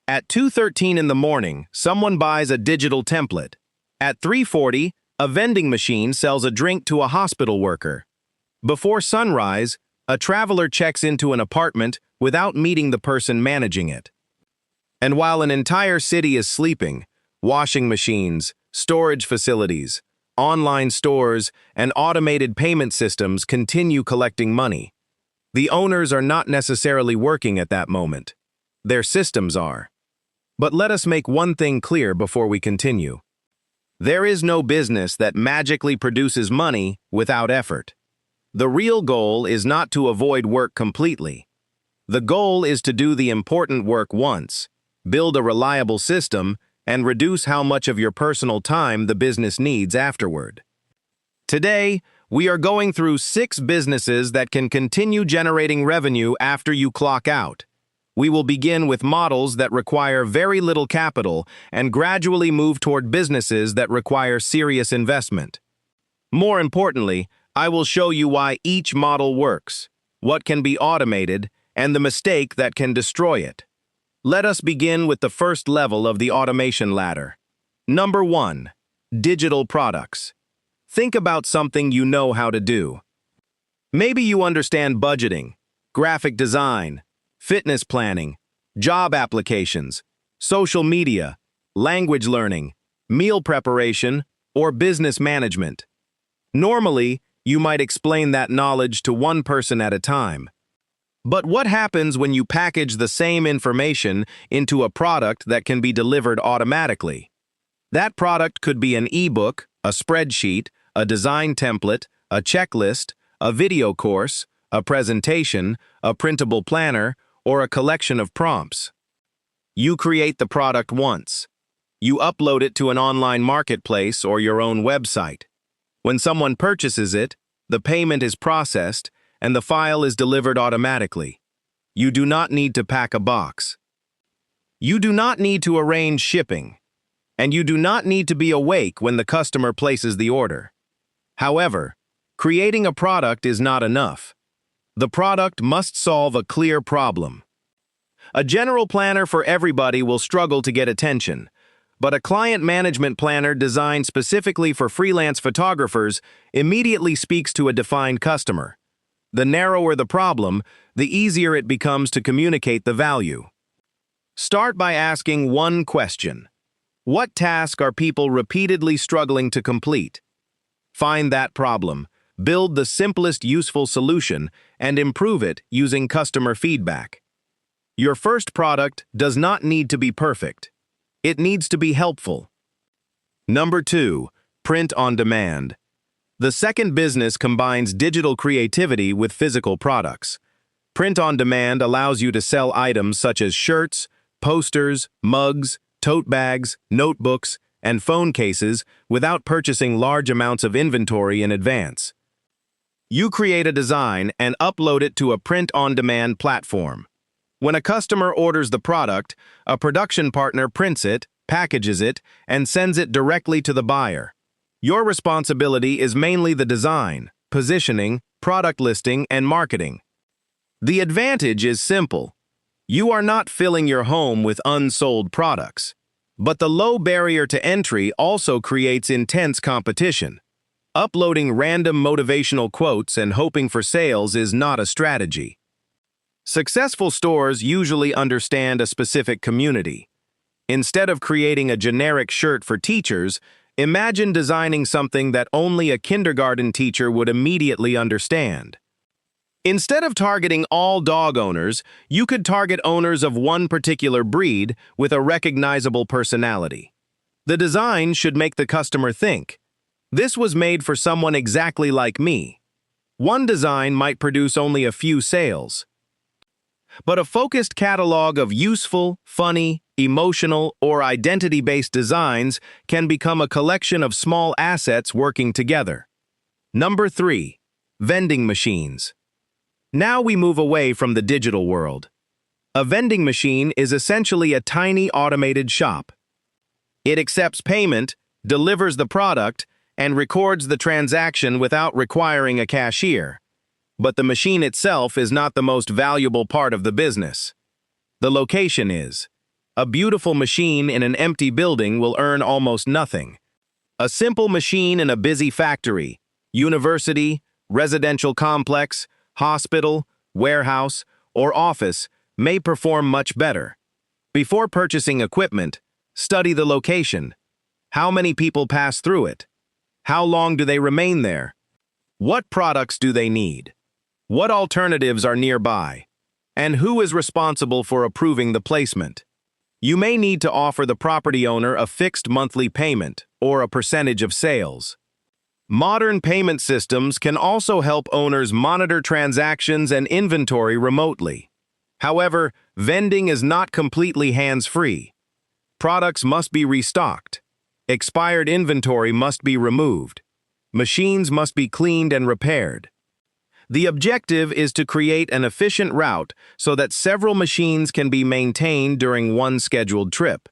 At 2:13 in the morning, someone buys a digital template. At 3:40, a vending machine sells a drink to a hospital worker. Before sunrise, a traveler checks into an apartment without meeting the person managing it. And while an entire city is sleeping, washing machines, storage facilities, online stores, and automated payment systems continue collecting money. The owners are not necessarily working at that moment. Their systems are. But let us make one thing clear before we continue. There is no business that magically produces money without effort. The real goal is not to avoid work completely. The goal is to do the important work once, build a reliable system, and reduce how much of your personal time the business needs afterward. Today, we are going through 6 businesses that can continue generating revenue after you clock out. We will begin with models that require very little capital and gradually move toward businesses that require serious investment. More importantly, I will show you why each model works, what can be automated, and the mistake that can destroy it. Let us begin with the first level of the automation ladder. Number 1. Digital products. Think about something you know how to do. Maybe you understand budgeting, graphic design, fitness planning, job applications, social media, language learning, meal preparation, or business management. Normally, you might explain that knowledge to one person at a time. But what happens when you package the same information into a product that can be delivered automatically? That product could be an ebook, a spreadsheet, a design template, a checklist, a video course, a presentation, a printable planner, or a collection of prompts. You create the product once. You upload it to an online marketplace or your own website. When someone purchases it, the payment is processed and the file is delivered automatically. You do not need to pack a box. You do not need to arrange shipping. And you do not need to be awake when the customer places the order. However, creating a product is not enough. The product must solve a clear problem. A general planner for everybody will struggle to get attention, but a client management planner designed specifically for freelance photographers immediately speaks to a defined customer. The narrower the problem, the easier it becomes to communicate the value. Start by asking one question. What task are people repeatedly struggling to complete? Find that problem, build the simplest useful solution, and improve it using customer feedback. Your first product does not need to be perfect. It needs to be helpful. Number 2, print on demand. The second business combines digital creativity with physical products. Print on demand allows you to sell items such as shirts, posters, mugs, tote bags, notebooks, and phone cases without purchasing large amounts of inventory in advance. You create a design and upload it to a print-on-demand platform. When a customer orders the product, a production partner prints it, packages it, and sends it directly to the buyer. Your responsibility is mainly the design, positioning, product listing, and marketing. The advantage is simple. You are not filling your home with unsold products. But the low barrier to entry also creates intense competition. Uploading random motivational quotes and hoping for sales is not a strategy. Successful stores usually understand a specific community. Instead of creating a generic shirt for teachers, imagine designing something that only a kindergarten teacher would immediately understand. Instead of targeting all dog owners, you could target owners of one particular breed with a recognizable personality. The design should make the customer think, "This was made for someone exactly like me." One design might produce only a few sales. But a focused catalog of useful, funny, emotional, or identity-based designs can become a collection of small assets working together. Number 3, vending machines. Now we move away from the digital world. A vending machine is essentially a tiny automated shop. It accepts payment, delivers the product, and records the transaction without requiring a cashier. But the machine itself is not the most valuable part of the business. The location is. A beautiful machine in an empty building will earn almost nothing. A simple machine in a busy factory, university, residential complex, hospital, warehouse, or office may perform much better. Before purchasing equipment, study the location. How many people pass through it? How long do they remain there? What products do they need? What alternatives are nearby? And who is responsible for approving the placement? You may need to offer the property owner a fixed monthly payment or a percentage of sales. Modern payment systems can also help owners monitor transactions and inventory remotely. However, vending is not completely hands-free. Products must be restocked. Expired inventory must be removed. Machines must be cleaned and repaired. The objective is to create an efficient route so that several machines can be maintained during one scheduled trip.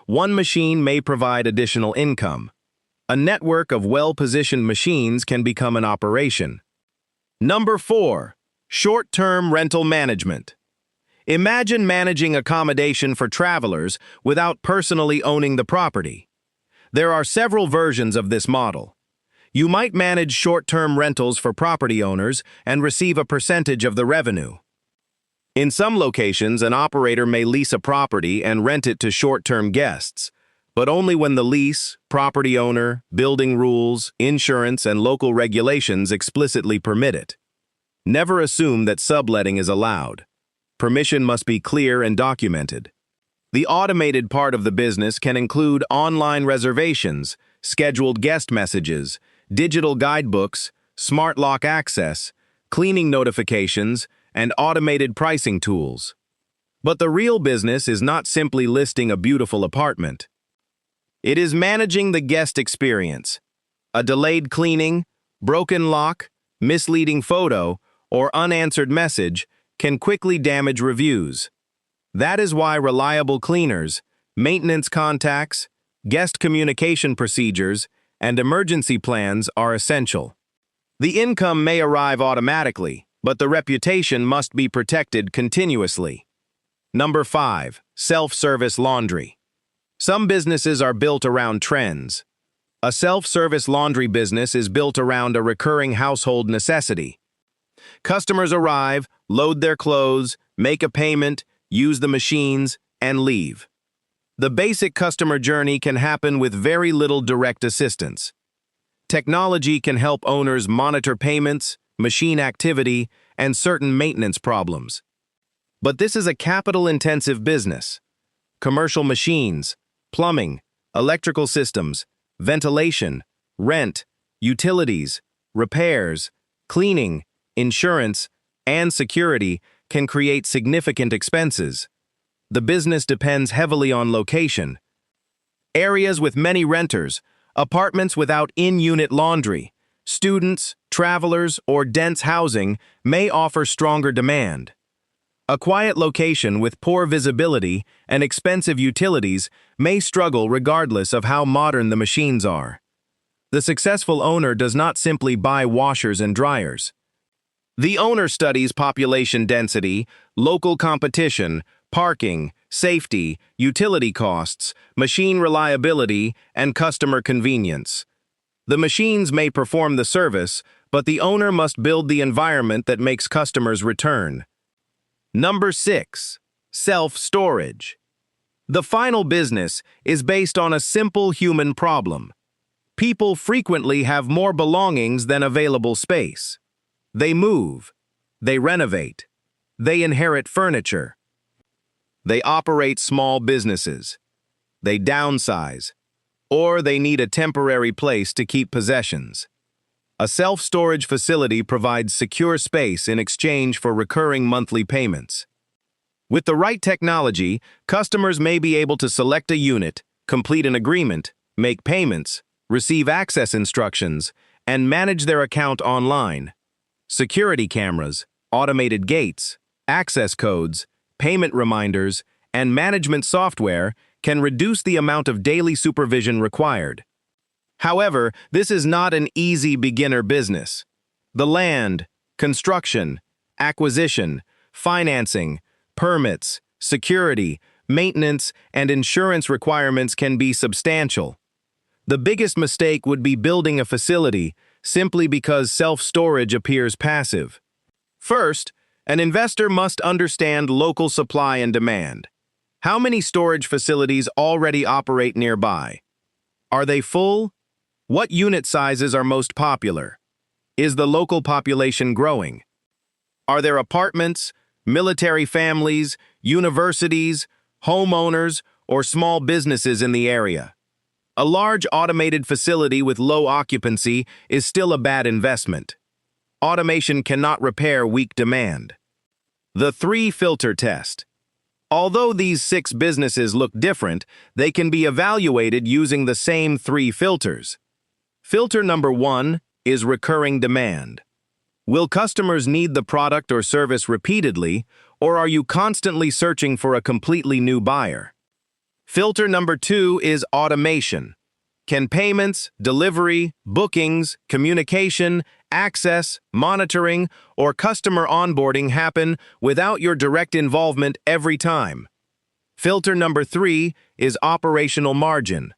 One machine may provide additional income. A network of well-positioned machines can become an operation. Number 4. Short-term rental management. Imagine managing accommodation for travelers without personally owning the property. There are several versions of this model. You might manage short-term rentals for property owners and receive a percentage of the revenue. In some locations, an operator may lease a property and rent it to short-term guests, but only when the lease, property owner, building rules, insurance, and local regulations explicitly permit it. Never assume that subletting is allowed. Permission must be clear and documented. The automated part of the business can include online reservations, scheduled guest messages, digital guidebooks, smart lock access, cleaning notifications, and automated pricing tools. But the real business is not simply listing a beautiful apartment. It is managing the guest experience. A delayed cleaning, broken lock, misleading photo, or unanswered message can quickly damage reviews. That is why reliable cleaners, maintenance contacts, guest communication procedures, and emergency plans are essential. The income may arrive automatically, but the reputation must be protected continuously. Number 5. Self-service laundry. Some businesses are built around trends. A self-service laundry business is built around a recurring household necessity. Customers arrive, load their clothes, make a payment, use the machines, and leave. The basic customer journey can happen with very little direct assistance. Technology can help owners monitor payments, machine activity, and certain maintenance problems. But this is a capital-intensive business. Commercial machines, plumbing, electrical systems, ventilation, rent, utilities, repairs, cleaning, insurance, and security can create significant expenses. The business depends heavily on location. Areas with many renters, apartments without in-unit laundry, students, travelers, or dense housing may offer stronger demand. A quiet location with poor visibility and expensive utilities may struggle regardless of how modern the machines are. The successful owner does not simply buy washers and dryers. The owner studies population density, local competition, parking, safety, utility costs, machine reliability, and customer convenience. The machines may perform the service, but the owner must build the environment that makes customers return. Number 6. Self-storage. The final business is based on a simple human problem. People frequently have more belongings than available space. They move. They renovate. They inherit furniture. They operate small businesses. They downsize. Or they need a temporary place to keep possessions. A self-storage facility provides secure space in exchange for recurring monthly payments. With the right technology, customers may be able to select a unit, complete an agreement, make payments, receive access instructions, and manage their account online. Security cameras, automated gates, access codes, payment reminders, and management software can reduce the amount of daily supervision required. However, this is not an easy beginner business. The land, construction, acquisition, financing, permits, security, maintenance, and insurance requirements can be substantial. The biggest mistake would be building a facility simply because self-storage appears passive. First, an investor must understand local supply and demand. How many storage facilities already operate nearby? Are they full? What unit sizes are most popular? Is the local population growing? Are there apartments, military families, universities, homeowners, or small businesses in the area? A large automated facility with low occupancy is still a bad investment. Automation cannot repair weak demand. The 3-filter test. Although these 6 businesses look different, they can be evaluated using the same 3 filters. Filter number 1 is recurring demand. Will customers need the product or service repeatedly, or are you constantly searching for a completely new buyer? Filter number 2 is automation. Can payments, delivery, bookings, communication, access, monitoring, or customer onboarding happen without your direct involvement every time? Filter number 3 is operational margin.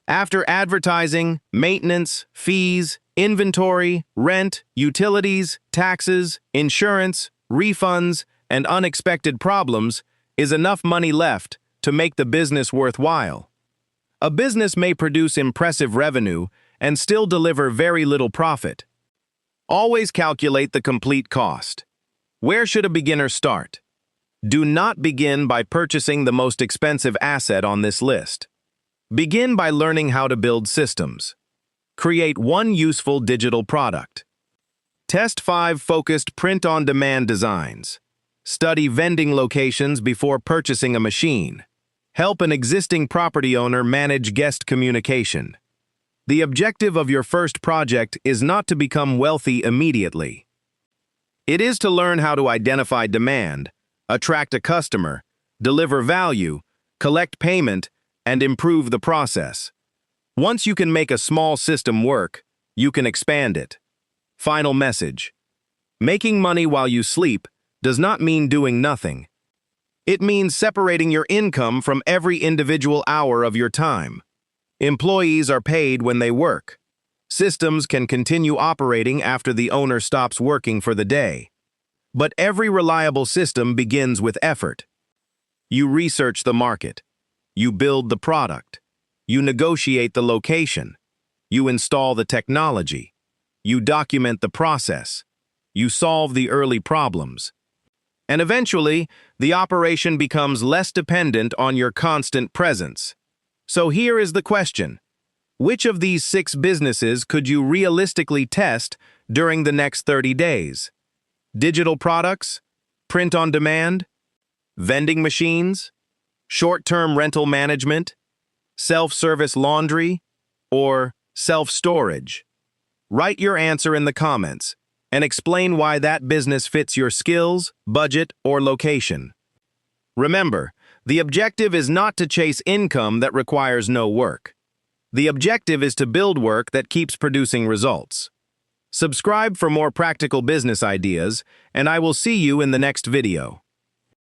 After advertising, maintenance, fees, inventory, rent, utilities, taxes, insurance, refunds, and unexpected problems, is enough money left to make the business worthwhile? A business may produce impressive revenue and still deliver very little profit. Always calculate the complete cost. Where should a beginner start? Do not begin by purchasing the most expensive asset on this list. Begin by learning how to build systems. Create one useful digital product. Test 5 focused print-on-demand designs. Study vending locations before purchasing a machine. Help an existing property owner manage guest communication. The objective of your first project is not to become wealthy immediately. It is to learn how to identify demand, attract a customer, deliver value, collect payment, and improve the process. Once you can make a small system work, you can expand it. Final message. Making money while you sleep does not mean doing nothing. It means separating your income from every individual hour of your time. Employees are paid when they work. Systems can continue operating after the owner stops working for the day. But every reliable system begins with effort. You research the market. You build the product. You negotiate the location. You install the technology. You document the process. You solve the early problems. And eventually, the operation becomes less dependent on your constant presence. So here is the question. Which of these 6 businesses could you realistically test during the next 30 days? Digital products? Print on demand? Vending machines? Short-term rental management? Self-service laundry? Or self-storage? Write your answer in the comments and explain why that business fits your skills, budget, or location. Remember, the objective is not to chase income that requires no work. The objective is to build work that keeps producing results. Subscribe for more practical business ideas, and I will see you in the next video.